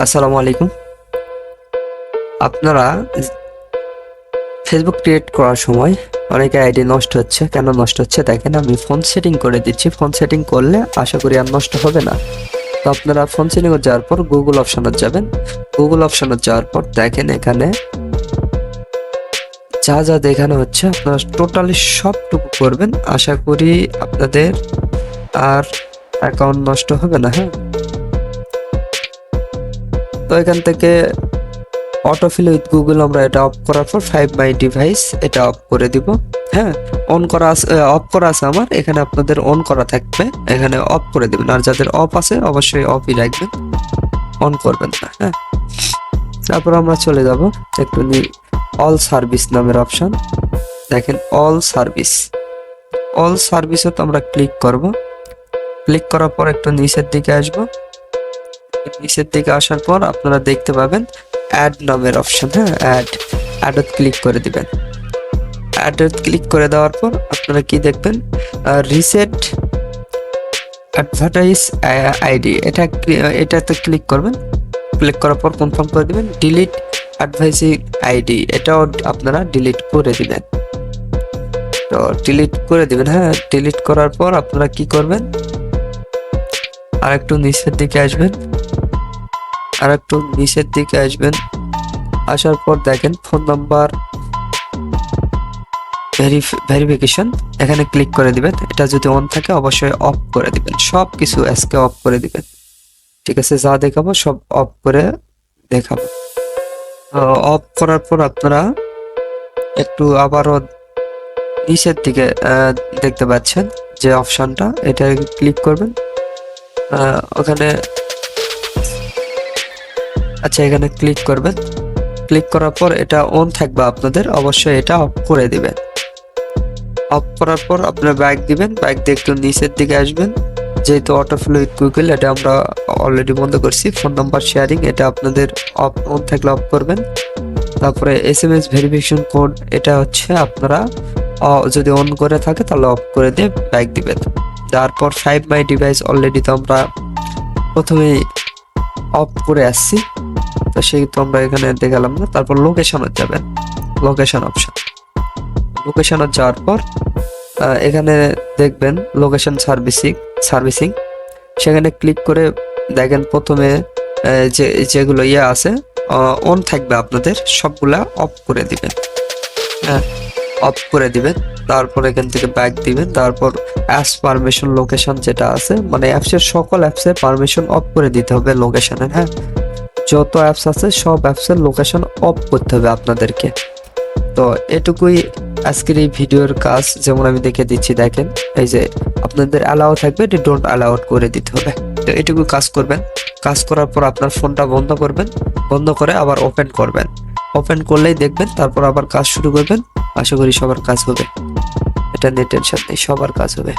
আসসালামু আলাইকুম। আপনারা ফেসবুক ক্রিয়েট করার সময় অনেকের আইডি নষ্ট হচ্ছে। কেন নষ্ট হচ্ছে দেখেন, আমি ফোন সেটিং করে দিচ্ছি। ফোন সেটিং করলে আশা করি আর নষ্ট হবে না। তো আপনারা ফোন সেটিংয়ে যাওয়ার পর গুগল অপশনে যাবেন। গুগল অপশনে যাওয়ার পর দেখেন এখানে যা যা দেখানো হচ্ছে আপনারা টোটালি সবটুকু করবেন। আশা করি আপনাদের আর অ্যাকাউন্ট নষ্ট হবে না। হ্যাঁ, তো এখান থেকে অটোফিল উইথ গুগল আমরা এটা অফ করার পর ফাইভ মাই ডিভাইস এটা অফ করে দিব। হ্যাঁ, অন করা আছে, অফ করা আছে আমার এখানে, আপনাদের অন করা থাকবে, এখানে অফ করে দিবেন। আর যাদের অফ আছে অবশ্যই অফই রাখবেন, অন করবেন না। হ্যাঁ, তারপর আমরা চলে যাব একটু অল সার্ভিস নামের অপশন। দেখেন অল সার্ভিস, অল সার্ভিসে তো আমরা ক্লিক করব। ক্লিক করার পর একটু নিচের দিকে আসব। নিচের দিকে আসার পর আপনারা দেখতে পাবেন অ্যাড নামের অপশন। হ্যাঁ, অ্যাডত ক্লিক করে দিবেন। অ্যাডত ক্লিক করে দেওয়ার পর আপনারা কি দেখবেন, রিসেট অ্যাডভার্টাইজ আইডি, এটাতে ক্লিক করবেন। ক্লিক করার পর কনফার্ম করে দিবেন। ডিলিট অ্যাডভাইজিং আইডি, এটাও আপনারা ডিলিট করে দিবেন। তো ডিলিট করে দিবেন। হ্যাঁ, ডিলিট করার পর আপনারা কি করবেন, আর একটু নিচের দিকে আসবেন, আসার পর দেখেন ফোন নাম্বার ভেরিফিকেশন, এখানে ক্লিক করে দিবেন। এটা যদি অন থাকে অবশ্যই অফ করে দিবেন, সব কিছু আজকে অফ করে দিবেন। ঠিক আছে, যা দেখাবো সব অফ করে দেখাবো। অফ করার পর আপনারা একটু আবারও নিচের দিকে দেখতে পাচ্ছেন যে অপশনটা, এটা ক্লিক করবেন। ওখানে আচ্ছা, এখানে ক্লিক করবেন। ক্লিক করার পর এটা অন থাকবে আপনাদের, অবশ্যই এটা অফ করে দিবেন। অফ করার পর আপনারা ব্যাক দিবেন, ব্যাক দিয়ে একটু নিচের দিকে আসবেন। যেহেতু অটোফ্লো উইথ গুগল এটা আমরা অলরেডি বন্ধ করছি। ফোন নাম্বার শেয়ারিং এটা আপনাদের অন থাকলে অফ করবেন। তারপরে এসএমএস ভেরিফিকেশন কোড, এটা হচ্ছে আপনারা যদি অন করে থাকে তাহলে অফ করে দিয়ে ব্যাক দিবেন। তারপর ফাইভ মাই ডিভাইস অলরেডি তো আমরা প্রথমেই অফ করে আসছি, তো সেই তো আমরা এখানে দেখালাম না। তারপর লোকেশনে যাবেন, লোকেশন অপশন, লোকেশনে যাওয়ার পর এখানে দেখবেন লোকেশন সার্ভিসিং, সেখানে ক্লিক করে দেখেন প্রথমে যেগুলো আছে অন থাকবে আপনাদের সবগুলা অফ করে দিবেন। হ্যাঁ, অফ করে দিবেন। তারপর এখান থেকে ব্যাক দিবেন। তারপর অ্যাপস পারমিশন লোকেশন যেটা আছে, মানে অ্যাপসের সকল অ্যাপসের পারমিশন অফ করে দিতে হবে লোকেশনের। হ্যাঁ, যত অ্যাপস আছে সব অ্যাপসের লোকেশন অফ করতে হবে আপনাদেরকে। তো এটুকুই আজকের এই ভিডিওর কাজ। যেমন আমি দেখে দিচ্ছি, দেখেন এই যে আপনাদের অ্যালাউ থাকবে, এটি ডোন্ট অ্যালাউ করে দিতে হবে। তো এটুকু কাজ করবেন। কাজ করার পর আপনার ফোনটা বন্ধ করবেন, বন্ধ করে আবার ওপেন করবেন। ওপেন করলেই দেখবেন, তারপর আবার কাজ শুরু করবেন। আশা করি সবার কাজ হবে, এটা নিয়ে টেনশন নেই, সবার কাজ হবে।